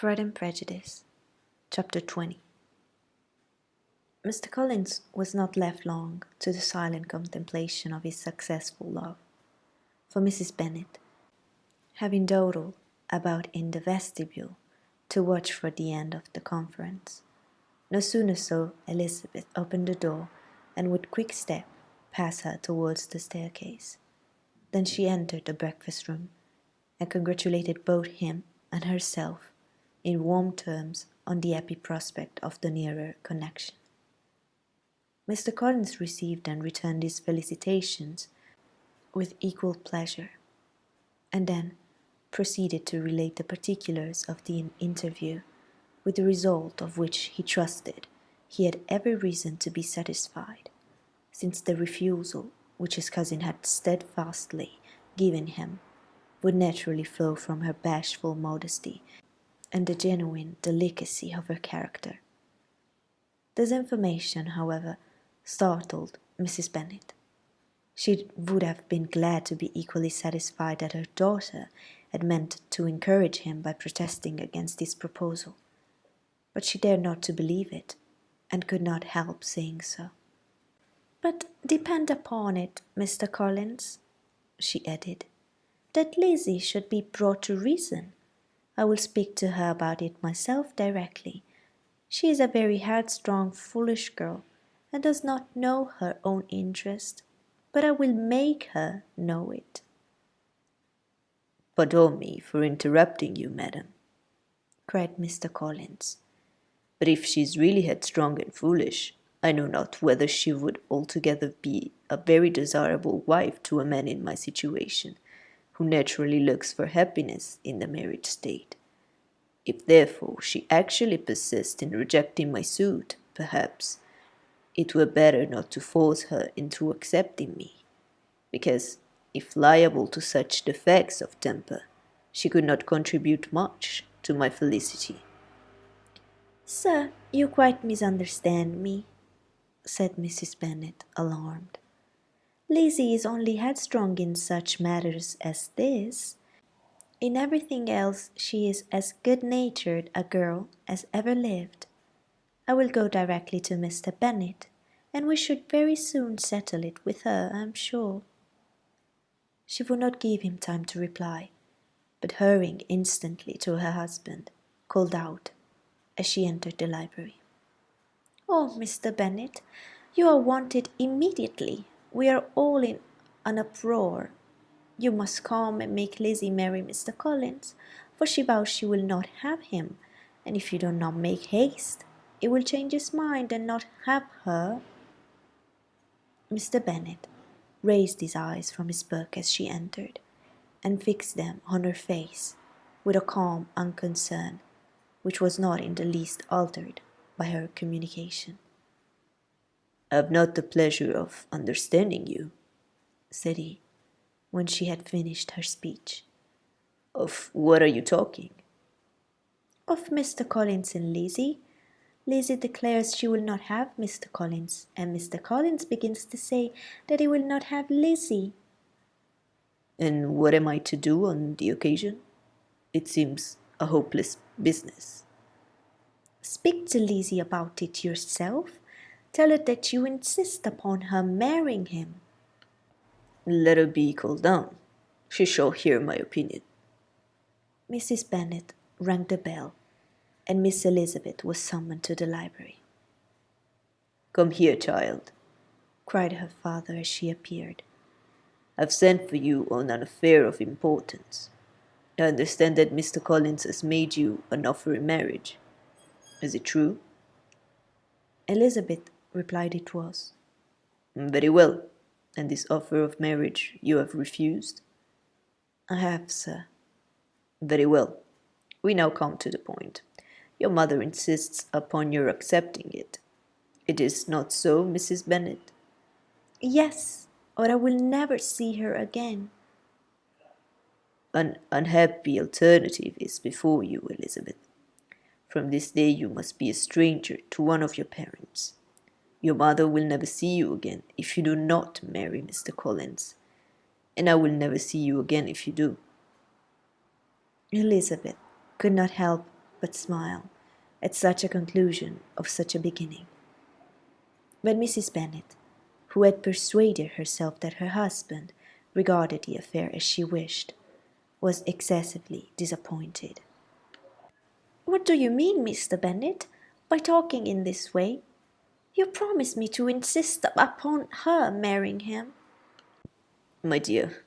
Pride and Prejudice, Chapter 20. Mr. Collins was not left long to the silent contemplation of his successful love, for Mrs. Bennet, having dawdled about in the vestibule to watch for the end of the conference, no sooner saw Elizabeth open the door and with quick step pass her towards the staircase, than she entered the breakfast-room and congratulated both him and herself in warm terms on the happy prospect of the nearer connection. Mr. Collins received and returned his felicitations with equal pleasure, and then proceeded to relate the particulars of the interview, with the result of which he trusted he had every reason to be satisfied, since the refusal which his cousin had steadfastly given him would naturally flow from her bashful modesty and the genuine delicacy of her character. This information, however, startled Mrs. Bennet. She would have been glad to be equally satisfied that her daughter had meant to encourage him by protesting against his proposal, but she dared not to believe it, and could not help saying so. "But depend upon it, Mr. Collins," she added, "that Lizzie should be brought to reason. I will speak to her about it myself directly. She is a very headstrong, foolish girl, and does not know her own interest, but I will make her know it." "Pardon me for interrupting you, madam," cried Mr. Collins, "but if she is really headstrong and foolish, I know not whether she would altogether be a very desirable wife to a man in my situation, who naturally looks for happiness in the married state. If therefore she actually persists in rejecting my suit, perhaps it were better not to force her into accepting me, because, if liable to such defects of temper, she could not contribute much to my felicity." "Sir, you quite misunderstand me," said Mrs. Bennet, alarmed. "Lizzie is only headstrong in such matters as this. In everything else she is as good-natured a girl as ever lived. I will go directly to Mr. Bennet, and we should very soon settle it with her, I am sure." She would not give him time to reply, but hurrying instantly to her husband, called out, as she entered the library, "Oh, Mr. Bennet, you are wanted immediately. We are all in an uproar. You must come and make Lizzie marry Mr. Collins, for she vows she will not have him, and if you do not make haste, he will change his mind and not have her." Mr. Bennet raised his eyes from his book as she entered, and fixed them on her face with a calm unconcern which was not in the least altered by her communication. "I have not the pleasure of understanding you," said he, when she had finished her speech. "Of what are you talking?" "Of Mr. Collins and Lizzie. Lizzie declares she will not have Mr. Collins, and Mr. Collins begins to say that he will not have Lizzie." "And what am I to do on the occasion? It seems a hopeless business." "Speak to Lizzie about it yourself. Tell her that you insist upon her marrying him." "Let her be called down. She shall hear my opinion." Mrs. Bennet rang the bell, and Miss Elizabeth was summoned to the library. "Come here, child," cried her father as she appeared. "I've sent for you on an affair of importance. I understand that Mr. Collins has made you an offer in marriage. Is it true?" Elizabeth replied it was. "Very well. And this offer of marriage you have refused?" "I have, sir." "Very well. We now come to the point. Your mother insists upon your accepting it. It is not so, Mrs. Bennet?" "Yes, or I will never see her again." "An unhappy alternative is before you, Elizabeth. From this day you must be a stranger to one of your parents. Your mother will never see you again if you do not marry Mr. Collins, and I will never see you again if you do." Elizabeth could not help but smile at such a conclusion of such a beginning. But Mrs. Bennet, who had persuaded herself that her husband regarded the affair as she wished, was excessively disappointed. "What do you mean, Mr. Bennet, by talking in this way? You promised me to insist upon her marrying him." "My dear,"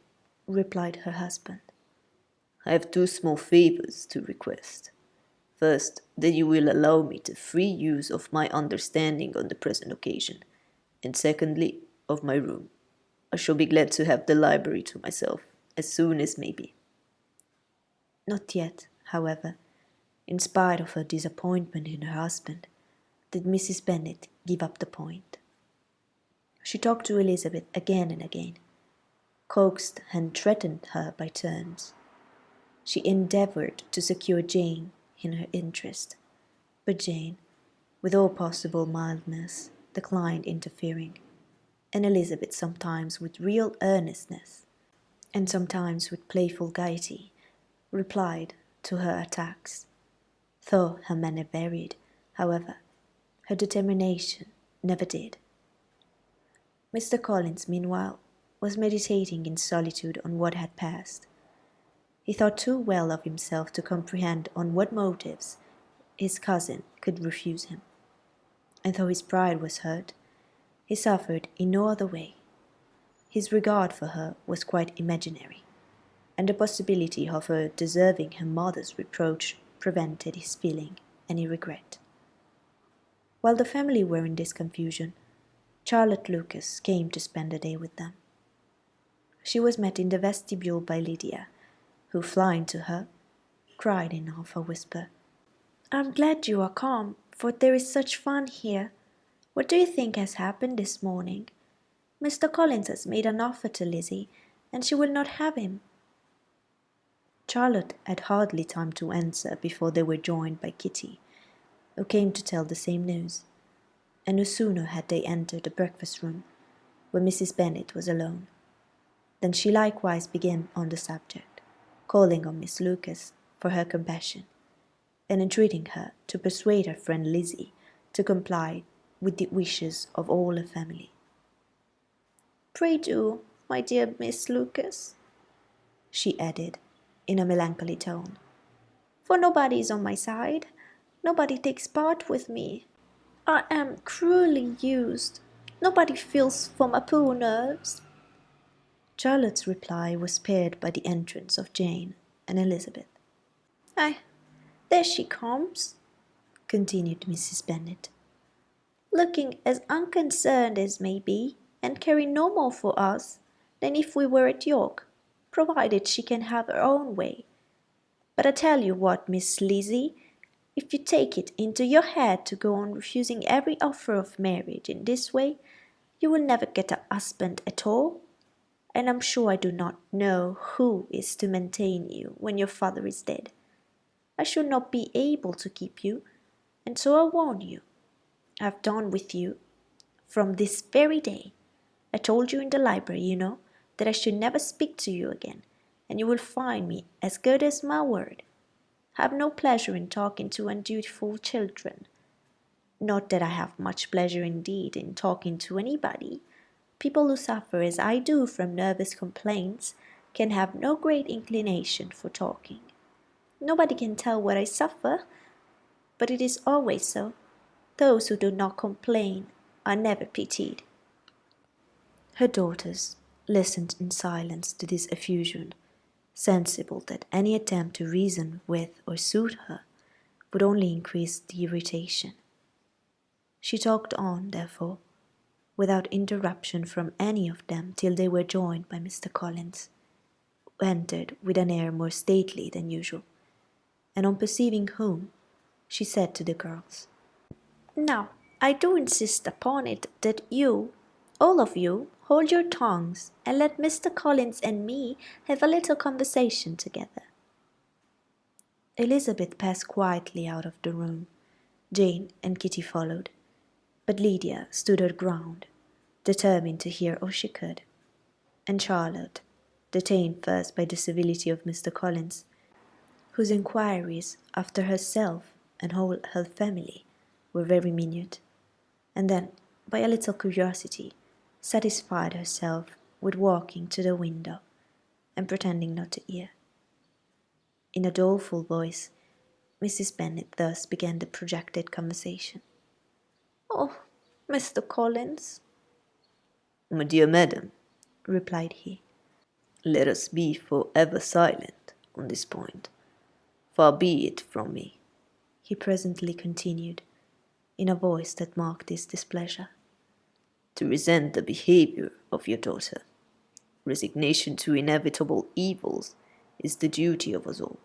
replied her husband, "I have two small favours to request. First, that you will allow me the free use of my understanding on the present occasion, and secondly, of my room. I shall be glad to have the library to myself as soon as may be." Not yet, however, in spite of her disappointment in her husband, did Mrs. Bennet give up the point. She talked to Elizabeth again and again, coaxed and threatened her by turns. She endeavoured to secure Jane in her interest, but Jane, with all possible mildness, declined interfering, and Elizabeth sometimes with real earnestness, and sometimes with playful gaiety, replied to her attacks. Though her manner varied, however, her determination never did. Mr. Collins, meanwhile, was meditating in solitude on what had passed. He thought too well of himself to comprehend on what motives his cousin could refuse him, and though his pride was hurt, he suffered in no other way. His regard for her was quite imaginary, and the possibility of her deserving her mother's reproach prevented his feeling any regret. While the family were in this confusion, Charlotte Lucas came to spend the day with them. She was met in the vestibule by Lydia, who, flying to her, cried in half a whisper, "I'm glad you are come, for there is such fun here. What do you think has happened this morning? Mr. Collins has made an offer to Lizzie, and she will not have him." Charlotte had hardly time to answer before they were joined by Kitty, who came to tell the same news, and no sooner had they entered the breakfast-room, where Mrs. Bennet was alone, than she likewise began on the subject, calling on Miss Lucas for her compassion, and entreating her to persuade her friend Lizzie to comply with the wishes of all her family. "Pray do, my dear Miss Lucas," she added, in a melancholy tone, "for nobody is on my side. Nobody takes part with me. I am cruelly used. Nobody feels for my poor nerves." Charlotte's reply was spared by the entrance of Jane and Elizabeth. "Ah, there she comes," continued Mrs. Bennet, "looking as unconcerned as may be, and caring no more for us than if we were at York, provided she can have her own way. But I tell you what, Miss Lizzie, if you take it into your head to go on refusing every offer of marriage in this way, you will never get a husband at all, and I'm sure I do not know who is to maintain you when your father is dead. I shall not be able to keep you, and so I warn you. I have done with you from this very day. I told you in the library, you know, that I should never speak to you again, and you will find me as good as my word. I have no pleasure in talking to undutiful children. Not that I have much pleasure indeed in talking to anybody. People who suffer as I do from nervous complaints can have no great inclination for talking. Nobody can tell what I suffer, but it is always so. Those who do not complain are never pitied." Her daughters listened in silence to this effusion, sensible that any attempt to reason with or soothe her would only increase the irritation. She talked on, therefore, without interruption from any of them till they were joined by Mr. Collins, who entered with an air more stately than usual, and on perceiving whom, she said to the girls, "Now, I do insist upon it that you, all of you, hold your tongues, and let Mr. Collins and me have a little conversation together." Elizabeth passed quietly out of the room. Jane and Kitty followed, but Lydia stood her ground, determined to hear all she could, and Charlotte, detained first by the civility of Mr. Collins, whose inquiries after herself and whole her family were very minute, and then, by a little curiosity, satisfied herself with walking to the window and pretending not to hear. In a doleful voice, Mrs. Bennet thus began the projected conversation. "Oh, Mr. Collins," "My dear madam," replied he, "let us be for ever silent on this point. Far be it from me," he presently continued, in a voice that marked his displeasure, "to resent the behaviour of your daughter. Resignation to inevitable evils is the duty of us all,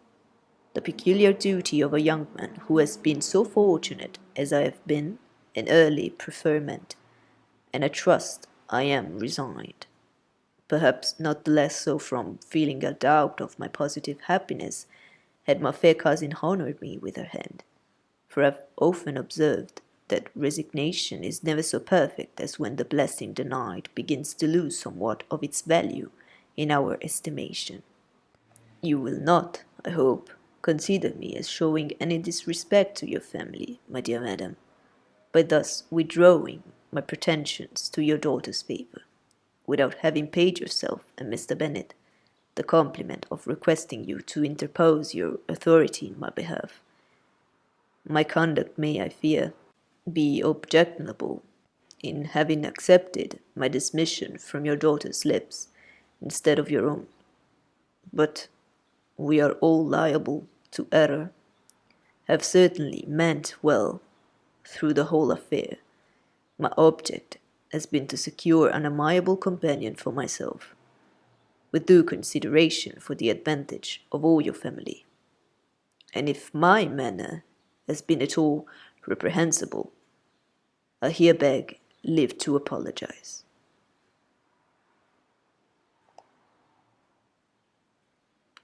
the peculiar duty of a young man who has been so fortunate as I have been in early preferment, and I trust I am resigned. Perhaps not the less so from feeling a doubt of my positive happiness had my fair cousin honoured me with her hand, for I have often observed that resignation is never so perfect as when the blessing denied begins to lose somewhat of its value in our estimation. You will not, I hope, consider me as showing any disrespect to your family, my dear madam, by thus withdrawing my pretensions to your daughter's favour, without having paid yourself and Mr. Bennet the compliment of requesting you to interpose your authority in my behalf. My conduct may, I fear, be objectionable in having accepted my dismission from your daughter's lips instead of your own, but we are all liable to error, have certainly meant well through the whole affair. My object has been to secure an amiable companion for myself, with due consideration for the advantage of all your family. And if my manner has been at all reprehensible, I here beg leave to apologize."